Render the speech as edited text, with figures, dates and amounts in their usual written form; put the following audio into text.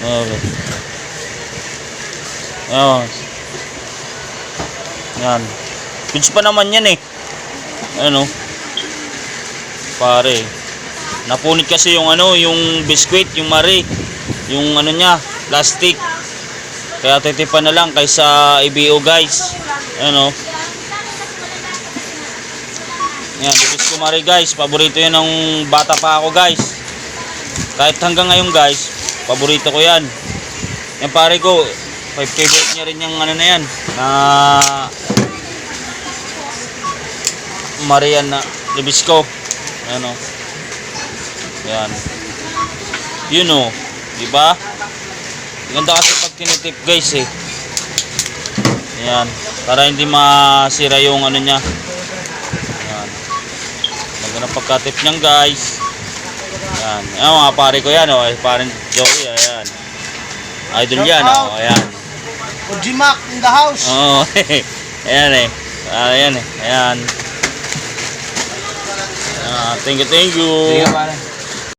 Okay. Oh. Yan. Pinch pa naman yan eh. Ano? Pare. Napunit kasi yung ano, yung biskwit, yung Marie. Yung ano niya, plastic. Kaya titipan na lang kaysa IBO guys. Ano? Yan, Bisco Marie guys. Paborito yan ng bata pa ako guys. Kahit hanggang ngayon guys, paborito ko yan. Yan pare ko, favorite niya rin yung ano na yan. Na Marian na Bisco. Ano? Yan. Yun o. Diba? Ganda kasi pag tinitip guys eh. Yan. Para hindi masira yung ano niya. Yan. Ganda ng pagkatip niyan guys. Yan. Ayan mga pare ko yan o. Parang Joey. Ayan. Idol yan o. Ayan. Ojimak in the house. Oo. Ayan eh. Ayan eh. Ayan. Thank you. Sige pare.